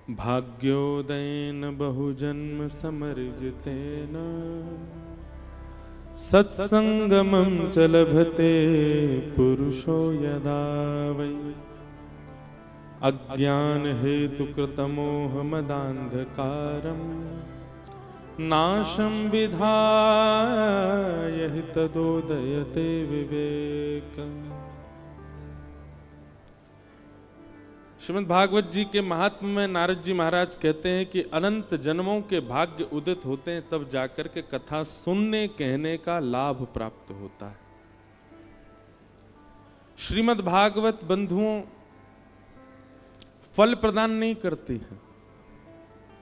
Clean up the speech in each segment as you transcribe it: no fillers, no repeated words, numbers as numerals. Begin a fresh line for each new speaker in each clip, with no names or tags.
भाग्योदयेन बहुजन्म समर्जितेन सत्संगमं च लभते पुरुषो यदा वै अज्ञान हेतुकृतमोहमदान्धकारं नाशं विधाय हि तदोदयते विवेकम्। श्रीमद् भागवत जी के महात्म्य में नारद जी महाराज कहते हैं कि अनंत जन्मों के भाग्य उदित होते हैं, तब जाकर के कथा सुनने कहने का लाभ प्राप्त होता है। श्रीमद् भागवत बंधुओं फल प्रदान नहीं करती है,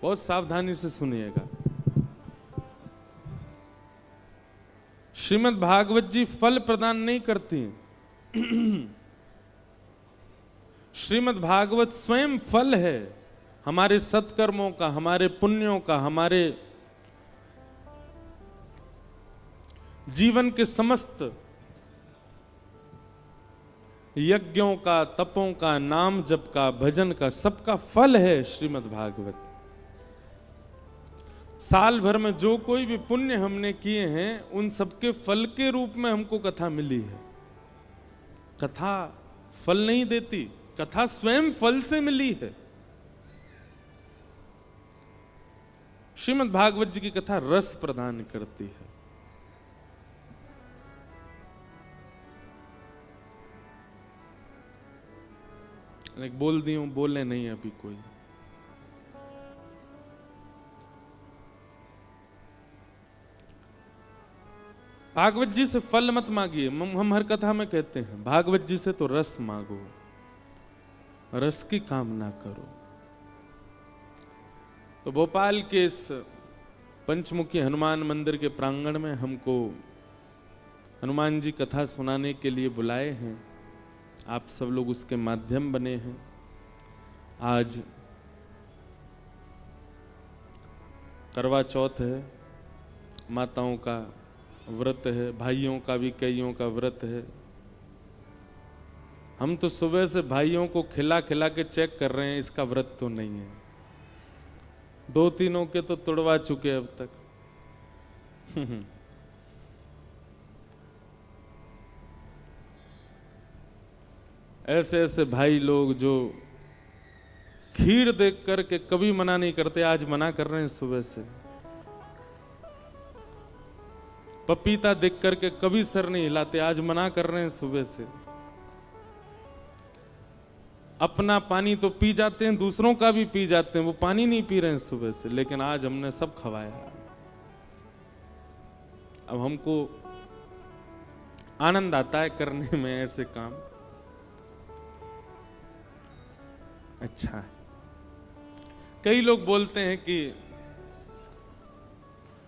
बहुत सावधानी से सुनिएगा। श्रीमद् भागवत जी फल प्रदान नहीं करती हैं। श्रीमद् भागवत स्वयं फल है हमारे सत्कर्मों का, हमारे पुण्यों का, हमारे जीवन के समस्त यज्ञों का, तपों का, नाम जप का, भजन का, सबका फल है श्रीमद् भागवत। साल भर में जो कोई भी पुण्य हमने किए हैं उन सबके फल के रूप में हमको कथा मिली है। कथा फल नहीं देती, कथा स्वयं फल से मिली है। श्रीमद् भागवत जी की कथा रस प्रदान करती है। एक बोल दी हूं, बोले नहीं अभी कोई। भागवत जी से फल मत मांगिए। हम हर कथा में कहते हैं भागवत जी से तो रस मांगो, रस की कामना करो। तो भोपाल के इस पंचमुखी हनुमान मंदिर के प्रांगण में हमको हनुमान जी कथा सुनाने के लिए बुलाए हैं। आप सब लोग उसके माध्यम बने हैं। आज करवा चौथ है, माताओं का व्रत है, भाइयों का भी कईयों का व्रत है। हम तो सुबह से भाइयों को खिला खिला के चेक कर रहे हैं इसका व्रत तो नहीं है। दो तीनों के तो तुड़वा चुके अब तक। ऐसे ऐसे भाई लोग जो खीर देख करके कभी मना नहीं करते, आज मना कर रहे हैं सुबह से। पपीता देख करके कभी सर नहीं हिलाते, आज मना कर रहे हैं सुबह से। अपना पानी तो पी जाते हैं, दूसरों का भी पी जाते हैं, वो पानी नहीं पी रहे हैं सुबह से, लेकिन आज हमने सब खवाया। अब हमको आनंद आता है करने में ऐसे काम। अच्छा है। कई लोग बोलते हैं कि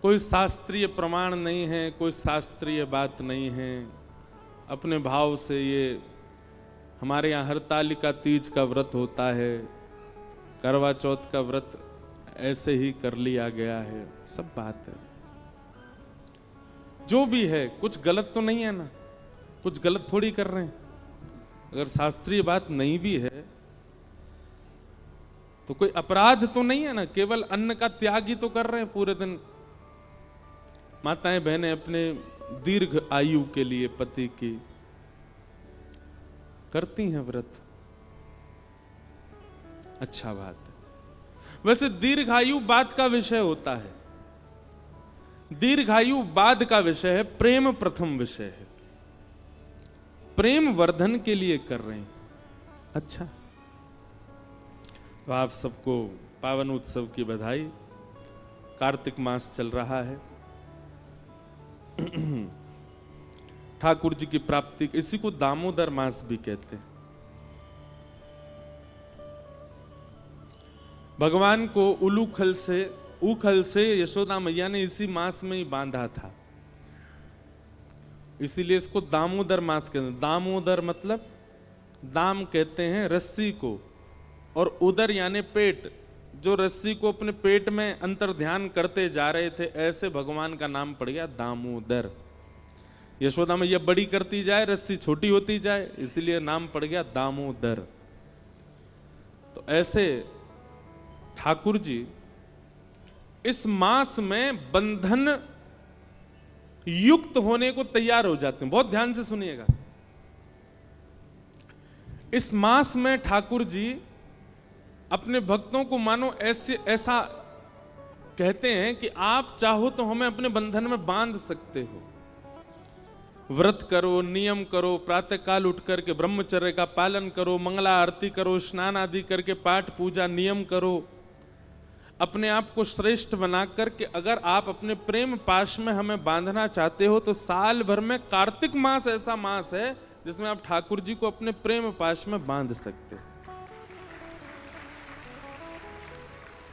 कोई शास्त्रीय प्रमाण नहीं है, कोई शास्त्रीय बात नहीं है, अपने भाव से ये हमारे यहाँ हरतालिका तीज का व्रत होता है, करवा चौथ का व्रत ऐसे ही कर लिया गया है। सब बात है, जो भी है कुछ गलत तो नहीं है ना, कुछ गलत थोड़ी कर रहे हैं। अगर शास्त्रीय बात नहीं भी है तो कोई अपराध तो नहीं है ना, केवल अन्न का त्याग ही तो कर रहे हैं पूरे दिन। माताएं बहनें अपने दीर्घ आयु के लिए पति की करती हैं व्रत, अच्छा बात है। वैसे दीर्घायु बाद का विषय होता है, दीर्घायु बाद का विषय है, प्रेम प्रथम विषय है। प्रेम वर्धन के लिए कर रहे हैं। अच्छा, तो आप सबको पावन उत्सव की बधाई। कार्तिक मास चल रहा है, ठाकुर जी की प्राप्ति, इसी को दामोदर मास भी कहते हैं। भगवान को उलूखल से यशोदा मैया ने इसी मास में ही बांधा था, इसीलिए इसको दामोदर मास कहते हैं। दामोदर मतलब दाम कहते हैं रस्सी को, और उदर यानी पेट। जो रस्सी को अपने पेट में अंतर ध्यान करते जा रहे थे, ऐसे भगवान का नाम पड़ गया दामोदर। यशोदा मैया बड़ी करती जाए, रस्सी छोटी होती जाए, इसलिए नाम पड़ गया दामोदर। तो ऐसे ठाकुर जी इस मास में बंधन युक्त होने को तैयार हो जाते हैं। बहुत ध्यान से सुनिएगा। इस मास में ठाकुर जी अपने भक्तों को मानो ऐसा कहते हैं कि आप चाहो तो हमें अपने बंधन में बांध सकते हो। व्रत करो, नियम करो, प्रातःकाल उठ करके ब्रह्मचर्य का पालन करो, मंगला आरती करो, स्नान आदि करके पाठ पूजा नियम करो, अपने आप को श्रेष्ठ बना करके अगर आप अपने प्रेम पाश में हमें बांधना चाहते हो तो साल भर में कार्तिक मास ऐसा मास है जिसमें आप ठाकुर जी को अपने प्रेम पाश में बांध सकते हो।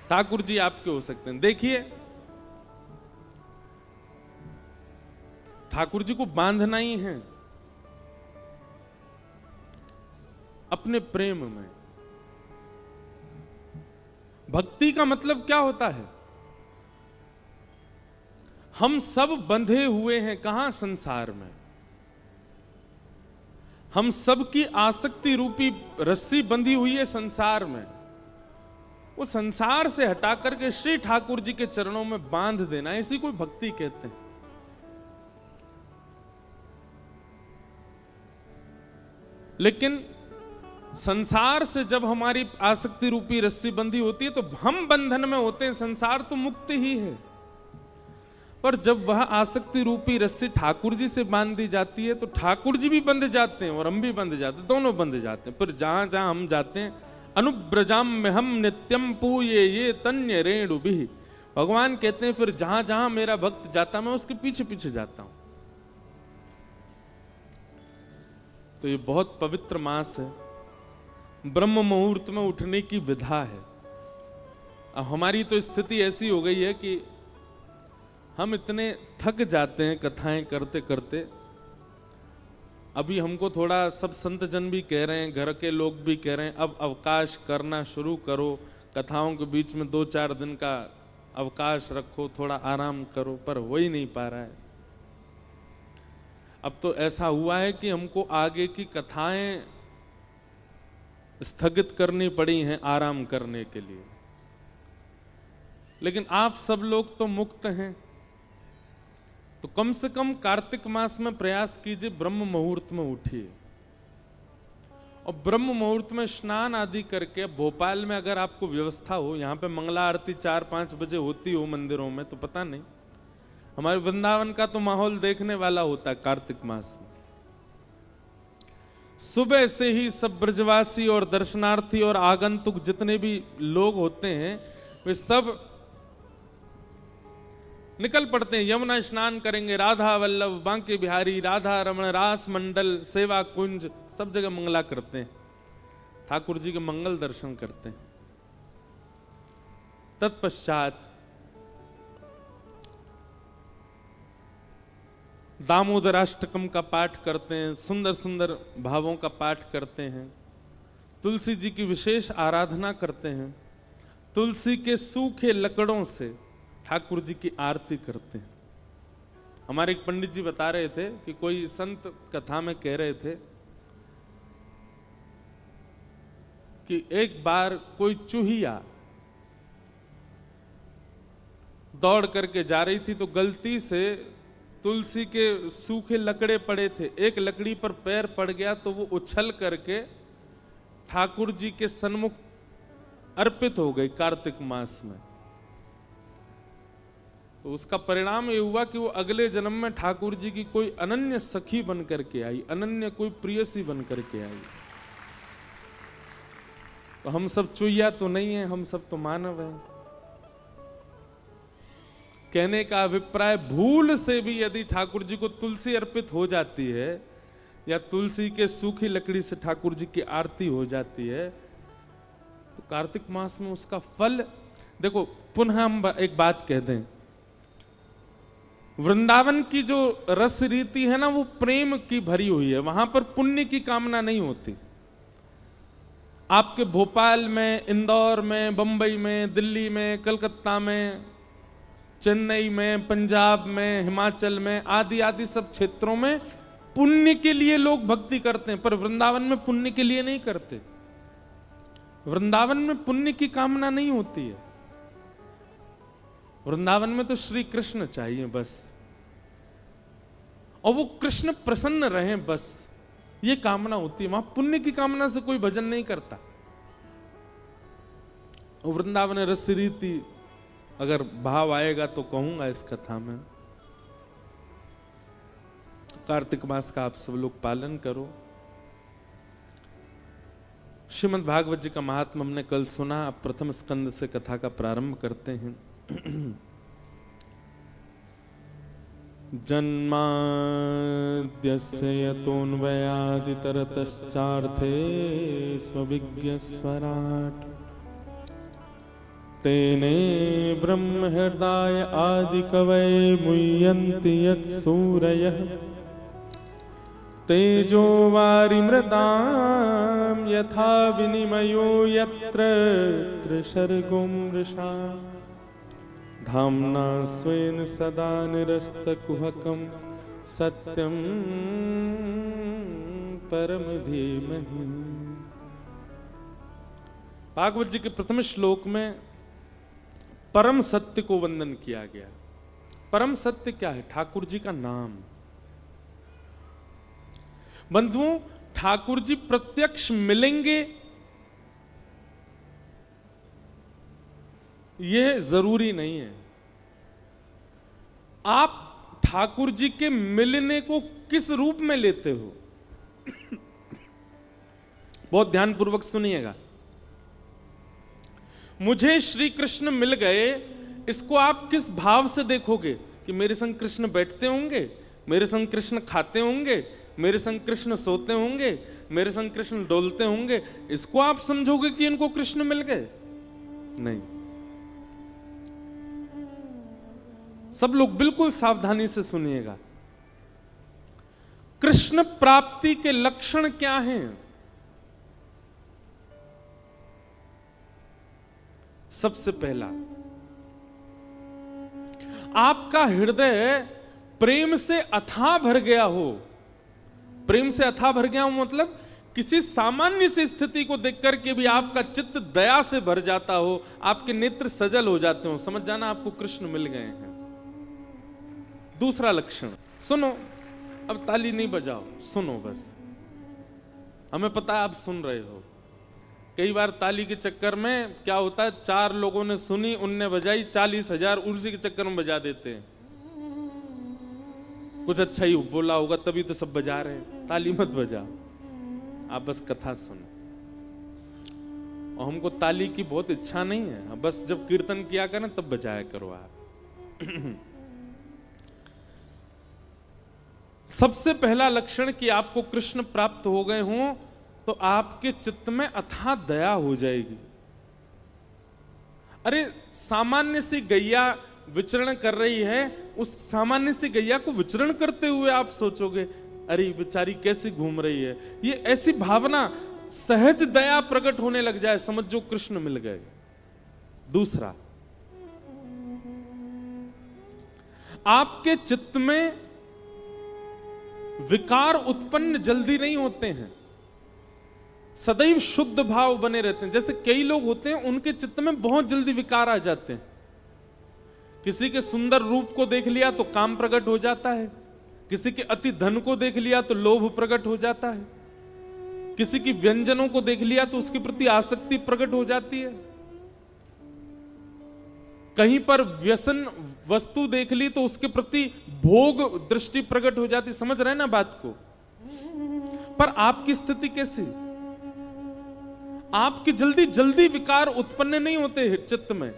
ठाकुर जी आपके हो सकते हैं। देखिए, ठाकुर जी को बांधना ही है अपने प्रेम में। भक्ति का मतलब क्या होता है? हम सब बंधे हुए हैं कहां? संसार में। हम सब की आसक्ति रूपी रस्सी बंधी हुई है संसार में। वो संसार से हटा करके श्री ठाकुर जी के चरणों में बांध देना, इसी को भक्ति कहते हैं। लेकिन संसार से जब हमारी आसक्ति रूपी रस्सी बंधी होती है तो हम बंधन में होते हैं, संसार तो मुक्त ही है। पर जब वह आसक्ति रूपी रस्सी ठाकुर जी से बांध दी जाती है तो ठाकुर जी भी बंध जाते हैं और हम भी बंध जाते हैं, दोनों बंध जाते हैं। पर जहां जहां हम जाते हैं, अनुब्रजाम में हम नित्यम पूये ये तन्य रेणु भी, भगवान कहते हैं फिर जहां जहां मेरा भक्त जाता मैं उसके पीछे पीछे जाता हूं। तो ये बहुत पवित्र मास है, ब्रह्म मुहूर्त में उठने की विधा है। अब हमारी तो स्थिति ऐसी हो गई है कि हम इतने थक जाते हैं कथाएं करते करते। अभी हमको थोड़ा सब संत जन भी कह रहे हैं, घर के लोग भी कह रहे हैं, अब अवकाश करना शुरू करो, कथाओं के बीच में 2-4 दिन का अवकाश रखो, थोड़ा आराम करो, पर हो ही नहीं पा रहा है। अब तो ऐसा हुआ है कि हमको आगे की कथाएं स्थगित करनी पड़ी हैं आराम करने के लिए। लेकिन आप सब लोग तो मुक्त हैं, तो कम से कम कार्तिक मास में प्रयास कीजिए, ब्रह्म मुहूर्त में उठिए और ब्रह्म मुहूर्त में स्नान आदि करके। भोपाल में अगर आपको व्यवस्था हो, यहाँ पे मंगला आरती 4-5 बजे होती हो मंदिरों में, तो पता नहीं, हमारे वृंदावन का तो माहौल देखने वाला होता है कार्तिक मास में। सुबह से ही सब ब्रजवासी और दर्शनार्थी और आगंतुक जितने भी लोग होते हैं वे सब निकल पड़ते हैं। यमुना स्नान करेंगे, राधा वल्लभ, बांके बिहारी, राधा रमण, रास मंडल, सेवा कुंज, सब जगह मंगला करते हैं, ठाकुर जी के मंगल दर्शन करते हैं। तत्पश्चात दामोदराष्टकम का पाठ करते हैं, सुंदर सुंदर भावों का पाठ करते हैं, तुलसी जी की विशेष आराधना करते हैं, तुलसी के सूखे लकड़ों से ठाकुर जी की आरती करते हैं। हमारे एक पंडित जी बता रहे थे कि कोई संत कथा में कह रहे थे कि एक बार कोई चूहिया दौड़ करके जा रही थी तो गलती से तुलसी के सूखे लकड़े पड़े थे, एक लकड़ी पर पैर पड़ गया तो वो उछल करके ठाकुर जी के सन्मुख अर्पित हो गई कार्तिक मास में। तो उसका परिणाम ये हुआ कि वो अगले जन्म में ठाकुर जी की कोई अनन्य सखी बन करके आई, अनन्य कोई प्रियसी बन करके आई। तो हम सब चुईया तो नहीं है, हम सब तो मानव हैं। कहने का अभिप्राय, भूल से भी यदि ठाकुर जी को तुलसी अर्पित हो जाती है या तुलसी के सूखी लकड़ी से ठाकुर जी की आरती हो जाती है तो कार्तिक मास में उसका फल देखो। पुनः हम एक बात कह दें, वृंदावन की जो रस रीति है ना वो प्रेम की भरी हुई है, वहां पर पुण्य की कामना नहीं होती। आपके भोपाल में, इंदौर में, बंबई में, दिल्ली में, कलकत्ता में, चेन्नई में, पंजाब में, हिमाचल में आदि आदि सब क्षेत्रों में पुण्य के लिए लोग भक्ति करते हैं, पर वृंदावन में पुण्य के लिए नहीं करते। वृंदावन में पुण्य की कामना नहीं होती है, वृंदावन में तो श्री कृष्ण चाहिए बस, और वो कृष्ण प्रसन्न रहे बस, ये कामना होती है। वहां पुण्य की कामना से कोई भजन नहीं करता। वृंदावन रस रीति अगर भाव आएगा तो कहूंगा इस कथा में। कार्तिक मास का आप सब लोग पालन करो। श्रीमद् भागवत जी का महात्म हमने कल सुना, अब प्रथम स्कंद से कथा का प्रारंभ करते हैं। जन्माद्यस्य यतोऽन्वयादितरतश्चार्थे स्वविज्ञस्वराट् तेने ब्रह्म हृदय आदिकवये मुह्यन्ति यत्सूरयः तेजो वारिमृतां यथा विनिमयो यत्र त्रिसर्गो मृषा धाम्ना स्वेन सदा निरस्तकुहकं सत्यं परम धीमहि। भागवत जी के प्रथम श्लोक में परम सत्य को वंदन किया गया। परम सत्य क्या है? ठाकुर जी का नाम। बंधुओं, ठाकुर जी प्रत्यक्ष मिलेंगे यह जरूरी नहीं है। आप ठाकुर जी के मिलने को किस रूप में लेते हो? बहुत ध्यानपूर्वक सुनिएगा। मुझे श्री कृष्ण मिल गए, इसको आप किस भाव से देखोगे? कि मेरे संग कृष्ण बैठते होंगे, मेरे संग कृष्ण खाते होंगे, मेरे संग कृष्ण सोते होंगे, मेरे संग कृष्ण डोलते होंगे, इसको आप समझोगे कि इनको कृष्ण मिल गए? नहीं। सब लोग बिल्कुल सावधानी से सुनिएगा। कृष्ण प्राप्ति के लक्षण क्या हैं? सबसे पहला, आपका हृदय प्रेम से अथाह भर गया हो। प्रेम से अथाह भर गया हो मतलब किसी सामान्य सी स्थिति को देख करके भी आपका चित्त दया से भर जाता हो, आपके नेत्र सजल हो जाते हो, समझ जाना आपको कृष्ण मिल गए हैं। दूसरा लक्षण सुनो, अब ताली नहीं बजाओ, सुनो बस। हमें पता है आप सुन रहे हो। कई बार ताली के चक्कर में क्या होता है, 4 लोगों ने सुनी, उनने बजाई, 40,000 उसी के चक्कर में बजा देते हैं। कुछ अच्छा ही बोला होगा तभी तो सब बजा रहे हैं। ताली मत बजाओ, आप बस कथा सुनो। और हमको ताली की बहुत इच्छा नहीं है, बस जब कीर्तन किया करें तब बजाया करो आप। सबसे पहला लक्षण कि आपको कृष्ण प्राप्त हो गए हों तो आपके चित्त में अथाह दया हो जाएगी। अरे सामान्य सी गैया विचरण कर रही है, उस सामान्य सी गैया को विचरण करते हुए आप सोचोगे अरे बेचारी कैसी घूम रही है, ये ऐसी भावना, सहज दया प्रकट होने लग जाए, समझ जो कृष्ण मिल गए। दूसरा, आपके चित्त में विकार उत्पन्न जल्दी नहीं होते हैं, सदैव शुद्ध भाव बने रहते हैं। जैसे कई लोग होते हैं उनके चित्त में बहुत जल्दी विकार आ जाते हैं। किसी के सुंदर रूप को देख लिया तो काम प्रकट हो जाता है, किसी के अति धन को देख लिया तो लोभ प्रकट हो जाता है, किसी की व्यंजनों को देख लिया तो उसके प्रति आसक्ति प्रकट हो जाती है, कहीं पर व्यसन वस्तु देख ली तो उसके प्रति भोग दृष्टि प्रकट हो जाती। समझ रहे हैं ना बात को? पर आपकी स्थिति कैसी? आपके जल्दी जल्दी विकार उत्पन्न नहीं होते चित्त में।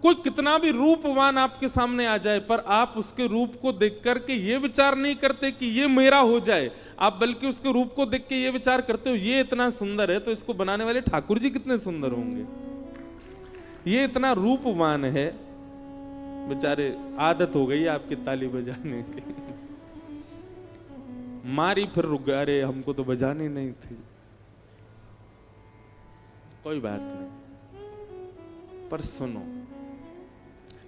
कोई कितना भी रूपवान आपके सामने आ जाए पर आप उसके रूप को देख करके ये विचार नहीं करते कि ये मेरा हो जाए, आप बल्कि उसके रूप को देख के ये विचार करते हो ये इतना सुंदर है तो इसको बनाने वाले ठाकुर जी कितने सुंदर होंगे, ये इतना रूपवान है। बेचारे आदत हो गई आपकी ताली बजाने की, मारी फिर रुक गए, अरे हमको तो बजानी नहीं थी। कोई बात नहीं, पर सुनो,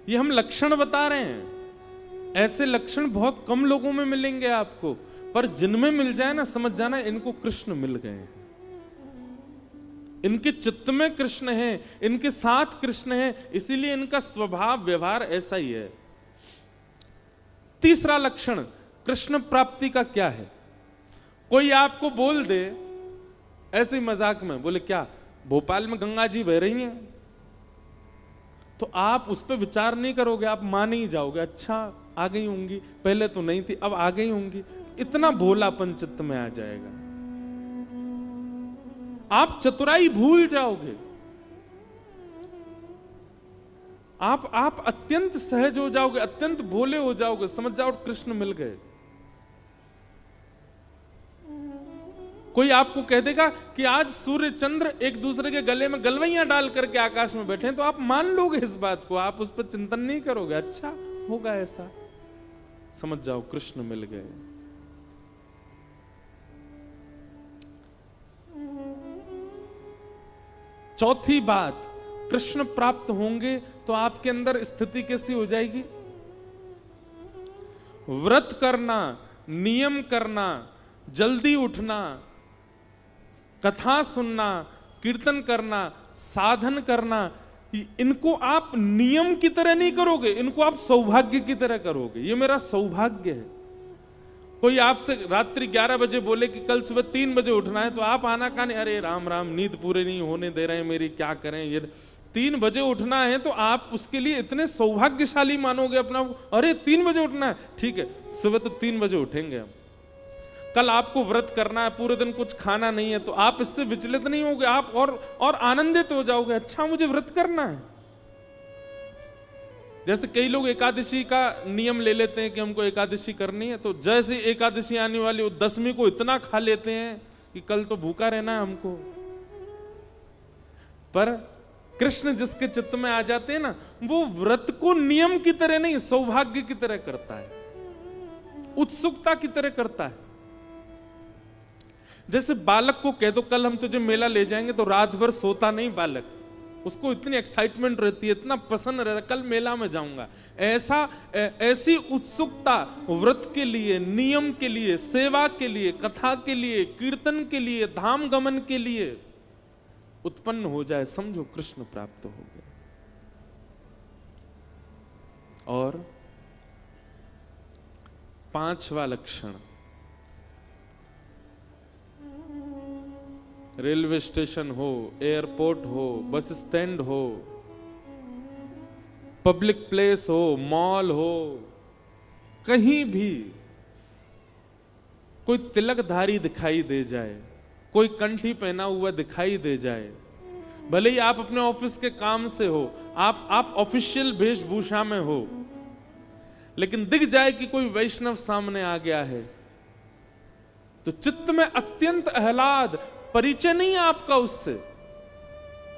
ये हम लक्षण बता रहे हैं। ऐसे लक्षण बहुत कम लोगों में मिलेंगे आपको, पर जिनमें मिल जाए ना समझ जाना इनको कृष्ण मिल गए हैं। इनके चित्त में कृष्ण है, इनके साथ कृष्ण है, इसीलिए इनका स्वभाव व्यवहार ऐसा ही है। तीसरा लक्षण कृष्ण प्राप्ति का क्या है? कोई आपको बोल दे ऐसे ही मजाक में, बोले क्या भोपाल में गंगा जी बह रही हैं, तो आप उस पर विचार नहीं करोगे, आप मान ही जाओगे, अच्छा आ गई होंगी, पहले तो नहीं थी अब आ गई होंगी। इतना भोलापन चित्त में आ जाएगा, आप चतुराई भूल जाओगे, आप अत्यंत सहज हो जाओगे, अत्यंत भोले हो जाओगे, समझ जाओ कृष्ण मिल गए। कोई आपको कह देगा कि आज सूर्य चंद्र एक दूसरे के गले में गलवैयां डाल करके आकाश में बैठे हैं, तो आप मान लोगे इस बात को, आप उस पर चिंतन नहीं करोगे, अच्छा होगा ऐसा, समझ जाओ कृष्ण मिल गए। चौथी बात, कृष्ण प्राप्त होंगे तो आपके अंदर स्थिति कैसी हो जाएगी? व्रत करना, नियम करना, जल्दी उठना, कथा सुनना, कीर्तन करना, साधन करना, इनको आप नियम की तरह नहीं करोगे, इनको आप सौभाग्य की तरह करोगे। ये मेरा सौभाग्य है। कोई आपसे रात्रि 11 बजे बोले कि कल सुबह 3 बजे उठना है, तो आप आना काने, अरे राम राम नींद पूरे नहीं होने दे रहे हैं मेरी, क्या करें, ये 3 बजे उठना है, तो आप उसके लिए इतने सौभाग्यशाली मानोगे अपना, अरे 3 बजे उठना है, ठीक है सुबह तो 3 बजे उठेंगे हम। कल आपको व्रत करना है, पूरे दिन कुछ खाना नहीं है, तो आप इससे विचलित नहीं होगे, आप और आनंदित हो जाओगे, अच्छा मुझे व्रत करना है। जैसे कई लोग एकादशी का नियम ले लेते हैं कि हमको एकादशी करनी है, तो जैसे एकादशी आने वाली वो 10वीं को इतना खा लेते हैं कि कल तो भूखा रहना है हमको। पर कृष्ण जिसके चित्त में आ जाते हैं ना, वो व्रत को नियम की तरह नहीं, सौभाग्य की तरह करता है, उत्सुकता की तरह करता है। जैसे बालक को कह दो कल हम तुझे मेला ले जाएंगे, तो रात भर सोता नहीं बालक, उसको इतनी एक्साइटमेंट रहती है, इतना पसंद रहता है, कल मेला में जाऊंगा। ऐसी उत्सुकता व्रत के लिए, नियम के लिए, सेवा के लिए, कथा के लिए, कीर्तन के लिए, धाम गमन के लिए उत्पन्न हो जाए, समझो कृष्ण प्राप्त हो गए। और 5वां लक्षण, रेलवे स्टेशन हो, एयरपोर्ट हो, बस स्टैंड हो, पब्लिक प्लेस हो, मॉल हो, कहीं भी कोई तिलकधारी दिखाई दे जाए, कोई कंठी पहना हुआ दिखाई दे जाए, भले ही आप अपने ऑफिस के काम से हो, आप ऑफिशियल वेशभूषा में हो, लेकिन दिख जाए कि कोई वैष्णव सामने आ गया है, तो चित्त में अत्यंत आह्लाद, परिचय नहीं है आपका उससे,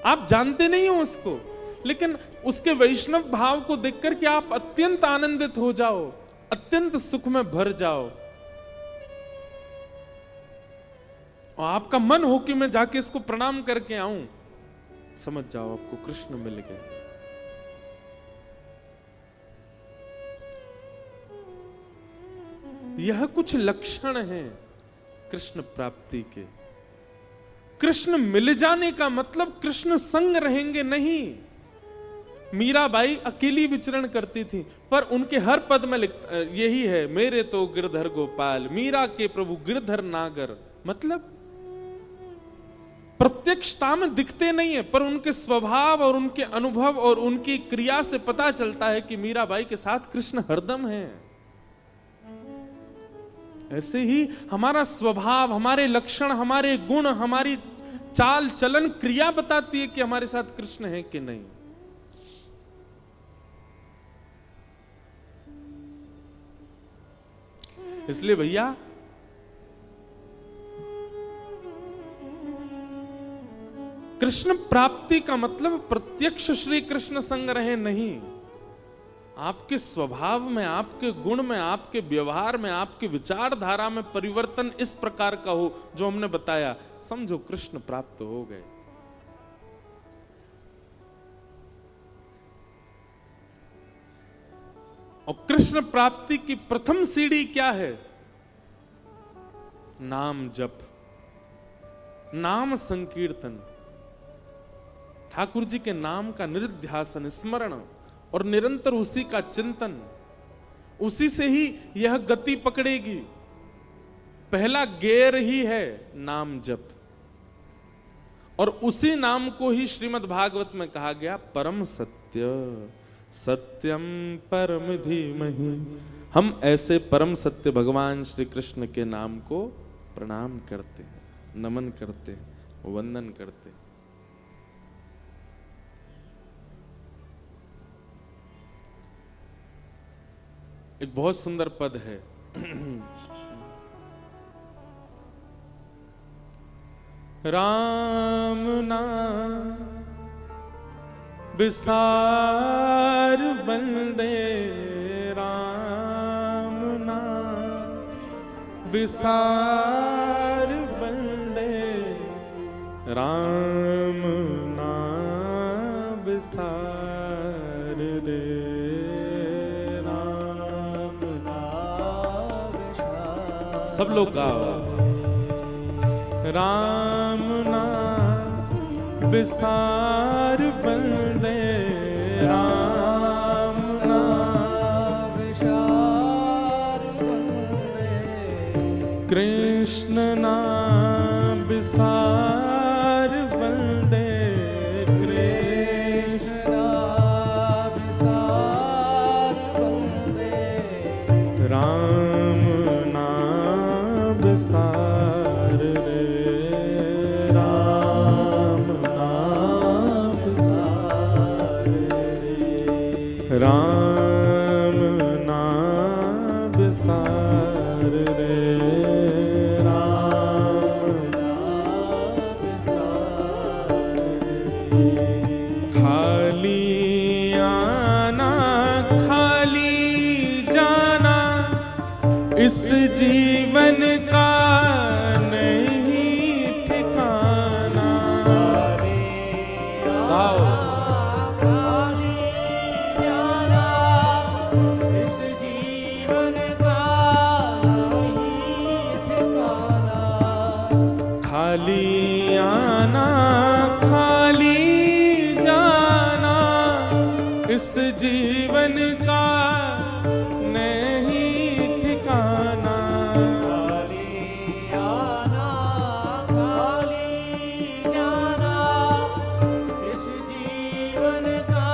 आप जानते नहीं हो उसको, लेकिन उसके वैष्णव भाव को देखकर के आप अत्यंत आनंदित हो जाओ, अत्यंत सुख में भर जाओ, और आपका मन हो कि मैं जाके इसको प्रणाम करके आऊं, समझ जाओ आपको कृष्ण मिल गए। यह कुछ लक्षण हैं कृष्ण प्राप्ति के। कृष्ण मिल जाने का मतलब कृष्ण संग रहेंगे नहीं। मीराबाई अकेली विचरण करती थी, पर उनके हर पद में यही है, मेरे तो गिरधर गोपाल, मीरा के प्रभु गिरधर नागर। मतलब प्रत्यक्षता में दिखते नहीं है, पर उनके स्वभाव और उनके अनुभव और उनकी क्रिया से पता चलता है कि मीराबाई के साथ कृष्ण हरदम है। ऐसे ही हमारा स्वभाव, हमारे लक्षण, हमारे गुण, हमारी चाल चलन, क्रिया बताती है कि हमारे साथ कृष्ण है कि नहीं। इसलिए भैया कृष्ण प्राप्ति का मतलब प्रत्यक्ष श्री कृष्ण संग रहे नहीं, आपके स्वभाव में, आपके गुण में, आपके व्यवहार में, आपके विचारधारा में परिवर्तन इस प्रकार का हो जो हमने बताया, समझो कृष्ण प्राप्त हो गए। और कृष्ण प्राप्ति की प्रथम सीढ़ी क्या है? नाम जप, नाम संकीर्तन। ठाकुर जी के नाम का निरुध्यासन, स्मरण और निरंतर उसी का चिंतन, उसी से ही यह गति पकड़ेगी। पहला गेर ही है नाम जप, और उसी नाम को ही श्रीमद् भागवत में कहा गया परम सत्य, सत्यम परम धीमहि। हम ऐसे परम सत्य भगवान श्री कृष्ण के नाम को प्रणाम करते हैं, नमन करते हैं, वंदन करते हैं। एक बहुत सुंदर पद है, राम नाम विसार बंदे, राम नाम विसार बंदे, राम नाम विसार रे, राम नाम विसार। सब लोग गाओ, राम नाम विसार बंदे, राम नाम विसार बंदे, कृष्ण नाम विसार बंदे, कृष्ण नाम विसार बंदे, राम नाम विसार रे, राम नाम विसार रे, राम नाम विसार रे। खाली आना खाली जाना इस जीवन का नहीं ठिकाना। आओ खाली आना खाली जाना इस जीवन का नहीं ठिकाना। खाली आना खाली जाना इस जीवन का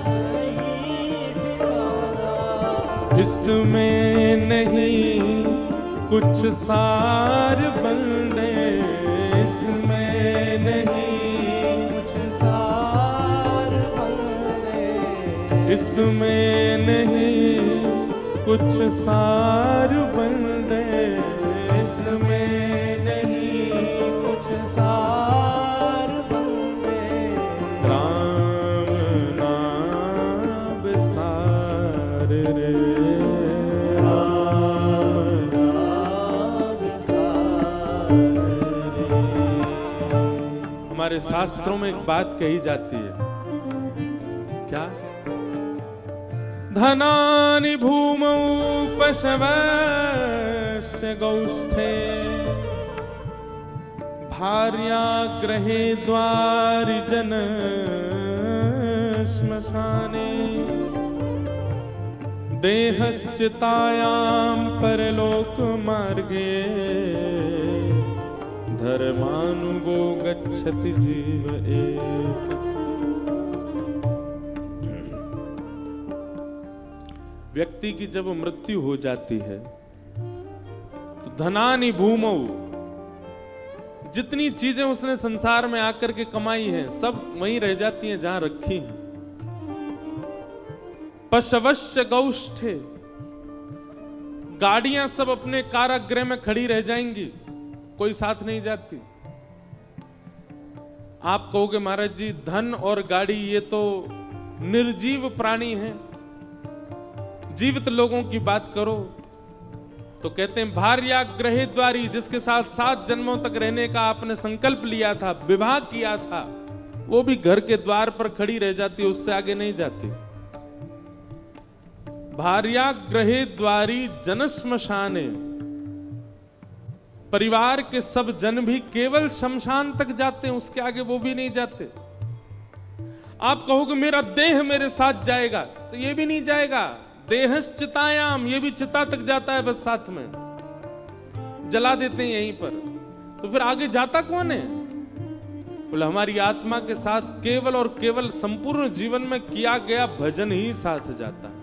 नहीं ठिकाना। इसमें नहीं कुछ सार बंदे, इसमें नहीं कुछ सार बंदे, इसमें नहीं कुछ सार बंदे, इसमें नहीं कुछ सार बंदे, राम नाम विसार रे, हमारे शास्त्रों में एक बात कही जाती है, क्या? धनानि भूमौ पशवस्य गौस्थे, भार्या गृहे द्वारि जन श्मशाने, देहश्चितायां परलोक मार्गे, धर्मानुगो गच्छति जीव एक। व्यक्ति की जब मृत्यु हो जाती है तो धनानि भूमौ, जितनी चीजें उसने संसार में आकर के कमाई हैं सब वहीं रह जाती हैं जहां रखी हैं। पशवश्य गौष्ठे, गाड़ियां सब अपने कारागृह में खड़ी रह जाएंगी, कोई साथ नहीं जाती। आप कहोगे महाराज जी धन और गाड़ी ये तो निर्जीव प्राणी हैं, जीवित लोगों की बात करो। तो कहते हैं भार्या गृहे द्वारी, जिसके साथ 7 जन्मों तक रहने का आपने संकल्प लिया था, विवाह किया था, वो भी घर के द्वार पर खड़ी रह जाती, उससे आगे नहीं जाती। भार्या गृहे द्वारी जन श्मशाने, परिवार के सब जन भी केवल शमशान तक जाते हैं, उसके आगे वो भी नहीं जाते। आप कहोगे मेरा देह मेरे साथ जाएगा, तो ये भी नहीं जाएगा। देहस चितायाम, ये भी चिता तक जाता है बस साथ में, जला देते हैं यहीं पर। तो फिर आगे जाता कौन है? बोले हमारी आत्मा के साथ केवल और केवल संपूर्ण जीवन में किया गया भजन ही साथ जाता है।